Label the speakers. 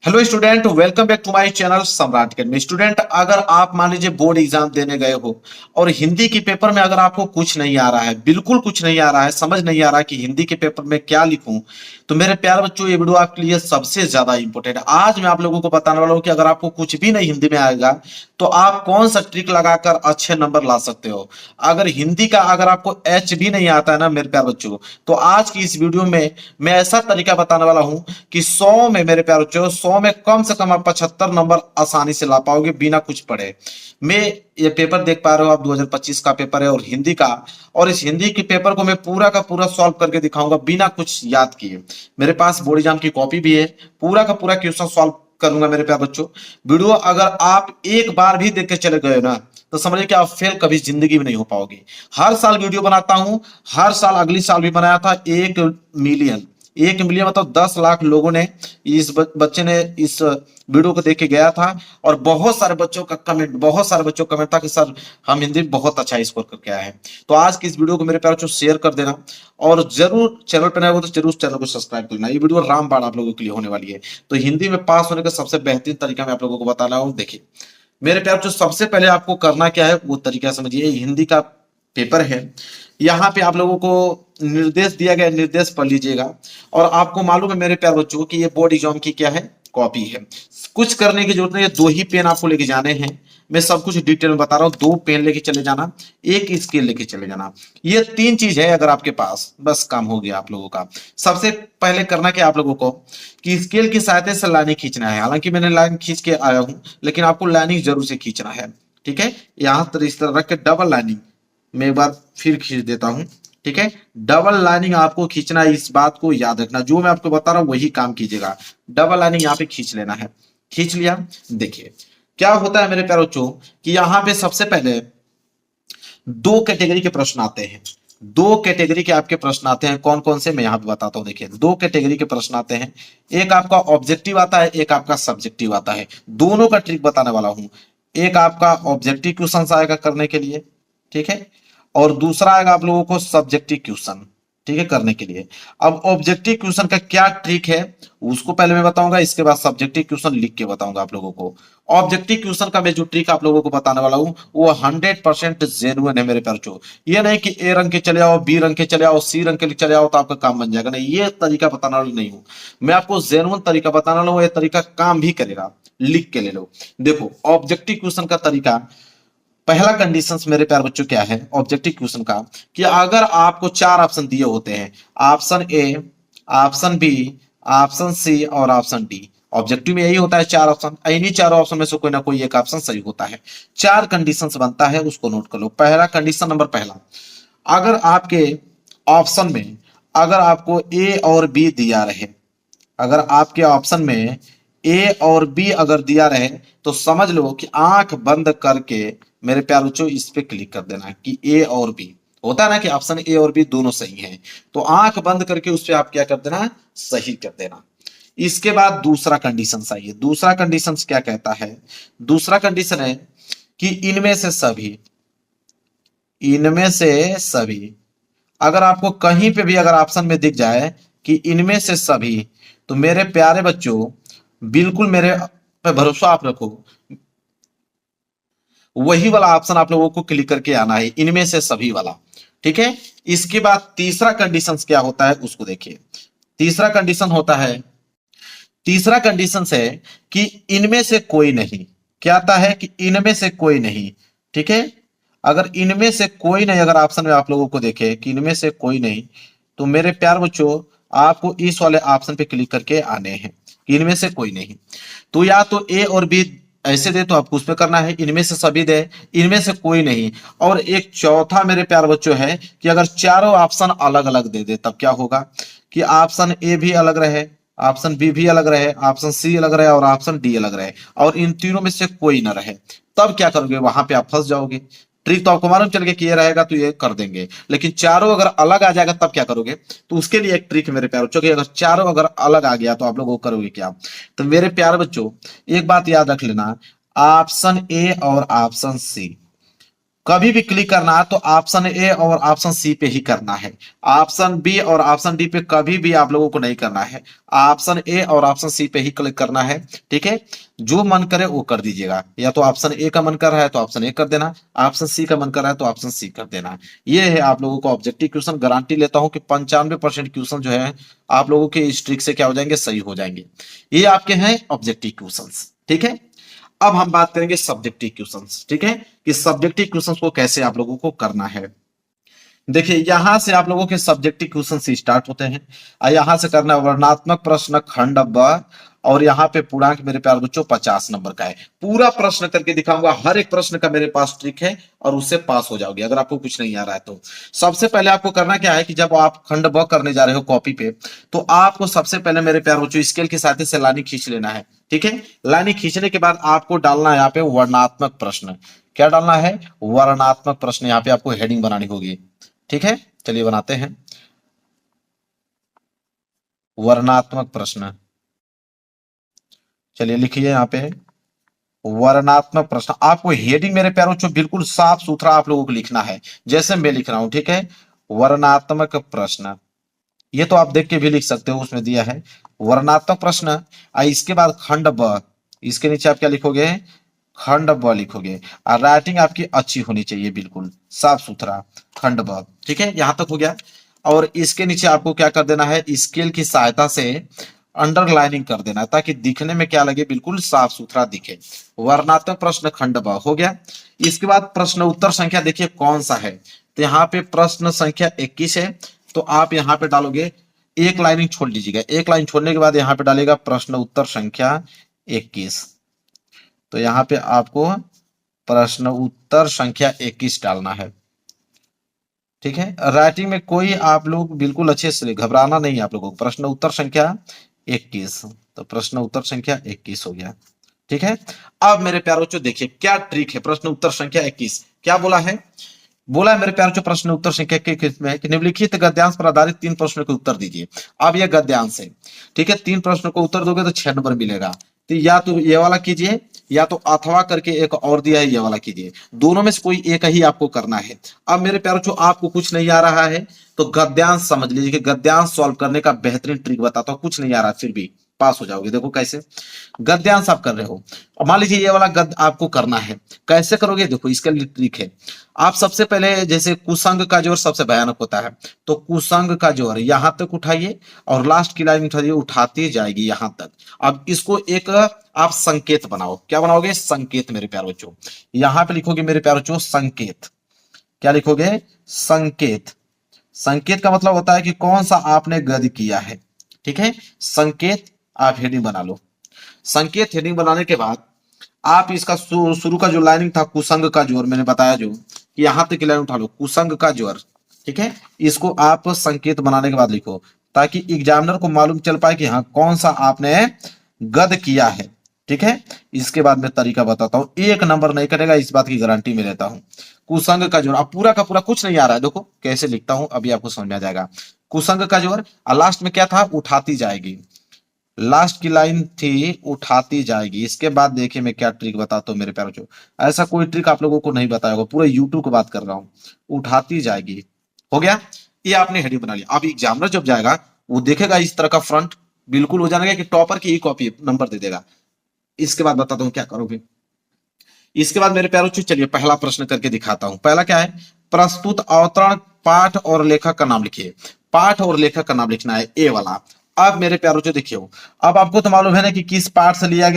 Speaker 1: Hello student, welcome back to my channel Samrat Academy. Student, अगर आप मान लीजिए बोर्ड एग्जाम देने गए हो और हिंदी के पेपर में अगर आपको कुछ नहीं आ रहा है, बिल्कुल कुछ नहीं आ रहा है, समझ नहीं आ रहा है कि हिंदी के पेपर में क्या लिखूं, तो मेरे प्यारे बच्चों, ये वीडियो आपके लिए सबसे ज्यादा इंपॉर्टेंट है। आज मैं आप लोगों को बताने वाला हूं कि अगर आपको कुछ भी नहीं हिंदी में आएगा तो आप कौन सा ट्रिक लगाकर अच्छे नंबर ला सकते हो। अगर हिंदी का अगर आपको एच भी नहीं आता है ना मेरे प्यारे बच्चों, तो आज की इस वीडियो में मैं ऐसा तरीका बताने वाला हूं कि 100 में मेरे प्यारे बच्चों 100 में कम से कम आप 75 नंबर आसानी से ला पाओगे बिना कुछ पढ़े। मैं ये पेपर देख पा रहे हो आप, 2025 का पेपर है और हिंदी का, और इस हिंदी के पेपर को मैं पूरा का पूरा सॉल्व करके दिखाऊंगा बिना कुछ याद किए। मेरे पास बोर्ड एग्जाम की कॉपी भी है, पूरा का पूरा क्वेश्चन सॉल्व करूंगा मेरे प्यारे बच्चों। वीडियो अगर आप एक बार भी देख के चले गए ना तो समझिए कि आप फेल कभी जिंदगी में नहीं हो पाओगे। हर साल वीडियो बनाता हूं, हर साल, अगली साल भी बनाया था। 1 मिलियन, 1 मिलियन मतलब 10 लाख लोगों ने, इस बच्चे ने इस वीडियो को देख के गया था। और बहुत सारे बच्चों का कमेंट, बहुत सारे बच्चों का कमेंट था कि सर हम हिंदी में बहुत अच्छा स्कोर करके आए हैं। तो आज की इस वीडियो को मेरे प्यारे बच्चों शेयर कर देना, और जरूर चैनल पर नए हो तो जरूर चैनल को सब्सक्राइब कर लेना। ये वीडियो रामबाण आप लोगों के लिए होने वाली है। तो हिंदी में पास होने का सबसे बेहतरीन तरीका मैं आप लोगों को बताना हूँ। देखिए मेरे प्यारे बच्चों, सबसे पहले आपको करना क्या है वो तरीका समझिए। हिंदी का पेपर है, यहाँ पे आप लोगों को निर्देश दिया गया, निर्देश पढ़ लीजिएगा। और आपको मालूम है मेरे प्यारे बच्चों कि ये बोर्ड एग्जाम की क्या है, कॉपी है। कुछ करने की जरूरत नहीं है, 2 ही पेन आपको लेके जाने हैं। मैं सब कुछ डिटेल में बता रहा हूँ। 2 पेन लेके चले जाना, एक स्केल लेके चले जाना। ये 3 चीज है अगर आपके पास, बस काम हो गया आप लोगों का। सबसे पहले करना क्या आप लोगों को कि स्केल की सहायता से लाइनिंग खींचना है। हालांकि मैंने लाइन खींच के आया हूं, लेकिन आपको लाइनिंग जरूर से खींचना है। ठीक है, यहां तर इस तरह रख के डबल लाइनिंग मैं एक बार फिर खींच देता हूं। ठीक है, डबल लाइनिंग आपको खींचना है, इस बात को याद रखना। जो मैं आपको बता रहा हूं वही काम कीजिएगा। डबल लाइनिंग यहाँ पे खींच लेना है। खींच लिया। देखिए क्या होता है मेरे प्यारे बच्चों कि यहाँ पे सबसे पहले 2 कैटेगरी के प्रश्न आते हैं। 2 कैटेगरी के आपके प्रश्न आते हैं। कौन कौन से मैं यहाँ पे बताता हूँ। देखिए 2 कैटेगरी के प्रश्न आते हैं। एक आपका ऑब्जेक्टिव आता है, एक आपका सब्जेक्टिव आता है। दोनों का ट्रिक बताने वाला हूं। एक आपका ऑब्जेक्टिव क्वेश्चन आएगा करने के लिए, ठीक है, और दूसरा आएगा आप लोगों को सब्जेक्टिव क्वेश्चन, ठीक है, करने के लिए। अब ऑब्जेक्टिव क्वेश्चन का क्या ट्रिक है उसको पहले मैं बताऊंगा, इसके बाद सब्जेक्टिव क्वेश्चन लिख के बताऊंगा आप लोगों को। ऑब्जेक्टिव क्वेश्चन का मैं जो ट्रिक आप लोगों को बताने वाला हूं वो 100% जेन्युइन है मेरे बच्चों। ये नहीं कि ए रंग के चले आओ, बी रंग के चले आओ, सी रंग के चले आओ तो आपका काम बन जाएगा, नहीं, ये तरीका बताने वाला नहीं हूं मैं आपको। जेन्युइन तरीका बताने वाला हूं, ये तरीका काम भी करेगा। लिख के ले लो। देखो ऑब्जेक्टिव क्वेश्चन का तरीका, पहला कंडीशंस मेरे प्यारे बच्चों क्या है ऑब्जेक्टिव क्वेश्चन का, कि अगर आपको 4 ऑप्शन दिए होते हैं, option A, option B, option C और ऑप्शन डी। ऑब्जेक्टिव में यही होता है 4 ऑप्शन, इन्हीं 4 ऑप्शन में से कोई ना कोई एक ऑप्शन सही होता है। 4 कंडीशंस बनता है, उसको नोट कर लो। पहला कंडीशन नंबर पहला, अगर आपके ऑप्शन में अगर आपको ए और बी दिया रहे, अगर आपके ऑप्शन में ए और बी अगर दिया रहे तो समझ लो कि आंख बंद करके मेरे प्यारे बच्चों इस पे क्लिक कर देना कि ए और बी होता है ना, कि ऑप्शन ए और बी दोनों सही हैं, तो आंख बंद करके उस पे आप क्या कर देना, सही कर देना। इसके बाद दूसरा कंडीशन आइए। दूसरा कंडीशन क्या कहता है, दूसरा कंडीशन है कि इनमें से सभी, इनमें से सभी, अगर आपको कहीं पे भी अगर ऑप्शन में दिख जाए कि इनमें से सभी, तो मेरे प्यारे बच्चों बिल्कुल मेरे पे भरोसा आप रखो, वही वाला ऑप्शन आप लोगों को क्लिक करके आना है, इनमें से सभी वाला। ठीक है, इसके बाद तीसरा कंडीशन क्या होता है उसको देखिए। तीसरा कंडीशन होता है, तीसरा कंडीशन है कि इनमें से कोई नहीं। क्या आता है कि इनमें से कोई नहीं। ठीक है, अगर इनमें से कोई नहीं, अगर ऑप्शन में आप लोगों को देखे कि इनमें से कोई नहीं, तो मेरे प्यार बच्चों आपको इस वाले ऑप्शन पे क्लिक करके आने हैं कि इनमें से कोई नहीं। तो या तो ए और बी ऐसे दे तो आपको उस पर करना है, इनमें से सभी दे, इनमें से कोई नहीं। और एक चौथा मेरे प्यार बच्चों है कि अगर चारों ऑप्शन अलग अलग दे दे तब क्या होगा, कि ऑप्शन ए भी अलग रहे, ऑप्शन बी भी अलग रहे, ऑप्शन सी अलग रहे और ऑप्शन डी अलग रहे, और इन तीनों में से कोई ना रहे, तब क्या करोगे, वहां पे आप फंस जाओगे। ट्रिक तो आपको मालूम चल गया कि ये रहेगा तो ये कर देंगे, लेकिन चारों अगर अलग आ जाएगा तब क्या करोगे। तो उसके लिए एक ट्रिक मेरे प्यारे बच्चों, कि अगर चारों अगर अलग आ गया तो आप लोग वो करोगे क्या। तो मेरे प्यारे बच्चों एक बात याद रख लेना, ऑप्शन ए और ऑप्शन सी कभी भी क्लिक करना है तो ऑप्शन ए और ऑप्शन सी पे ही करना है। ऑप्शन बी और ऑप्शन डी पे कभी भी आप लोगों को नहीं करना है। ऑप्शन ए और ऑप्शन सी पे ही क्लिक करना है। ठीक है, जो मन करे वो कर दीजिएगा। या तो ऑप्शन ए का मन कर रहा है तो ऑप्शन ए कर देना, ऑप्शन सी का मन कर रहा है तो ऑप्शन सी कर देना। ये है आप लोगों को ऑब्जेक्टिव क्वेश्चन। गारंटी लेता हूं कि 95% क्वेश्चन जो है आप लोगों के इस ट्रिक से क्या हो जाएंगे, सही हो जाएंगे। ये आपके हैं ऑब्जेक्टिव क्वेश्चन। ठीक है, अब हम बात करेंगे सब्जेक्टिव क्वेश्चंस। ठीक है, कि सब्जेक्टिव क्वेश्चंस को कैसे आप लोगों को करना है। देखिए, यहां से आप लोगों के सब्जेक्टिव क्वेश्चन से स्टार्ट होते हैं और यहां से करना है वर्णनात्मक प्रश्न खंड ब, और यहाँ पे पूर्णांक मेरे प्यारे बच्चों 50 नंबर का है। पूरा प्रश्न करके दिखाऊंगा, हर एक प्रश्न का मेरे पास ट्रिक है और उससे पास हो जाओगे अगर आपको कुछ नहीं आ रहा है तो। सबसे पहले आपको करना क्या है कि जब आप खंड ब करने जा रहे हो कॉपी पे, तो आपको सबसे पहले मेरे प्यारे बच्चों स्केल की सहायता से लाइन खींच लेना है। ठीक है, लाइन खींचने के बाद आपको डालना है यहाँ पे वर्णनात्मक प्रश्न। क्या डालना है, वर्णनात्मक प्रश्न। यहाँ पे आपको हेडिंग बनानी होगी। ठीक है, चलिए बनाते हैं वर्णनात्मक प्रश्न। चलिए लिखिए यहाँ पे वर्णनात्मक प्रश्न। आपको हेडिंग मेरे प्यारों बच्चों बिल्कुल साफ सुथरा आप लोगों को लिखना है, जैसे मैं लिख रहा हूं। ठीक है, वर्णनात्मक प्रश्न। ये तो आप देख के भी लिख सकते हो, उसमें दिया है वर्णनात्मक प्रश्न। इसके बाद खंड ब, इसके नीचे आप क्या लिखोगे, खंड ब लिखोगे। और राइटिंग आपकी अच्छी होनी चाहिए, बिल्कुल साफ सुथरा, खंड ब। ठीक है, यहां तक हो गया। और इसके नीचे आपको क्या कर देना है, स्केल की सहायता से अंडरलाइनिंग कर देना, ताकि दिखने में क्या लगे, बिल्कुल साफ सुथरा दिखे। वर्णनात्मक प्रश्न खंड ब हो गया। इसके बाद प्रश्न उत्तर संख्या देखिए कौन सा है, तो यहाँ पे प्रश्न संख्या 21 है। तो आप यहाँ पे डालोगे, एक लाइनिंग छोड़ लीजिएगा। एक लाइन छोड़ने के बाद यहाँ पे डालेगा प्रश्न उत्तर संख्या 21। तो यहाँ पे आपको प्रश्न उत्तर संख्या 21 डालना है। ठीक है, राइटिंग में कोई आप लोग बिल्कुल अच्छे से घबराना नहीं है आप लोगों को। प्रश्न उत्तर संख्या 21, तो प्रश्न उत्तर संख्या 21 हो गया। ठीक है, अब मेरे प्यारे बच्चों देखिए क्या ट्रिक है। प्रश्न उत्तर संख्या 21 क्या बोला है, बोला है मेरे प्यारे बच्चों प्रश्न उत्तर संख्या के किसमें है कि निम्नलिखित गद्यांश पर आधारित 3 प्रश्नों के उत्तर दीजिए। अब यह गद्यांश है। ठीक है, 3 प्रश्नों को उत्तर दोगे तो 6 नंबर मिलेगा। तो या तो ये वाला कीजिए, या तो अथवा करके एक और दिया है, ये वाला कीजिए। दोनों में से कोई एक ही आपको करना है। अब मेरे प्यारे बच्चों आपको कुछ नहीं आ रहा है तो गद्यांश समझ लीजिए कि गद्यांश सॉल्व करने का बेहतरीन ट्रिक बताता हूं। कुछ नहीं आ रहा फिर भी पास हो जाओगे। देखो कैसे गद्यांश आप कर रहे हो। मान लीजिए ये वाला गद्य आपको करना है, कैसे करोगे, देखो इसके लिए ट्रिक है। आप सबसे पहले जैसे कुसंग का जोर सबसे भयानक होता है, तो कुसंग का जोर यहां तक उठाइए और लास्ट की लाइन उठाइए, उठाती जाएगी यहां तक। अब इसको एक आप संकेत बनाओ। क्या बनाओगे, संकेत मेरे प्यारे बच्चों। यहां पे लिखोगे मेरे प्यारे बच्चों संकेत। क्या लिखोगे, संकेत। संकेत का मतलब होता है कि कौन सा आपने गद्य किया है। ठीक है, संकेत आप हेडिंग बना लो। संकेत हेडिंग बनाने के बाद आप इसका शुरू का जो लाइनिंग था कुसंग का जोर, मैंने बताया जो कि यहां तक की लाइन उठा लो, कुसंग का जोर। ठीक है, इसको आप संकेत बनाने के बाद लिखो, ताकि एग्जामिनर को मालूम चल पाए कि हाँ कौन सा आपने गद किया है। ठीक है, इसके बाद मैं तरीका बताता हूं, 1 नंबर नहीं करेगा, इस बात की गारंटी में लेता हूं। कुसंग का जोर, अब पूरा का पूरा कुछ नहीं आ रहा है, देखो कैसे लिखता हूं, अभी आपको समझ में आ जाएगा। कुसंग का जोर और लास्ट में क्या था, उठाती जाएगी। लास्ट की लाइन थी उठाती जाएगी। इसके बाद देखिए मैं क्या ट्रिक बताता हूँ मेरे प्यारे बच्चों। ऐसा कोई ट्रिक आप लोगों को नहीं बताया होगा, पूरे यूट्यूब की बात कर रहा हूँ। उठाती जाएगी हो गया, ये आपने हेडिंग बना लिया। अब एग्जामिनर जब जाएगा वो देखेगा इस तरह का फ्रंट, बिल्कुल हो जाएगा कि टॉपर की ही कॉपी नंबर दे देगा। इसके बाद बताता हूँ क्या करोगे। इसके बाद मेरे प्यारे बच्चों चलिए पहला प्रश्न करके दिखाता हूं। पहला क्या है, प्रस्तुत अवतरण पाठ और लेखक का नाम लिखिए। पाठ और लेखक का नाम लिखना है, ए वाला। अब मेरे प्यारे बच्चों देखियो, अब आपको तो मालूम है ना कि किस पाठ से लिया गया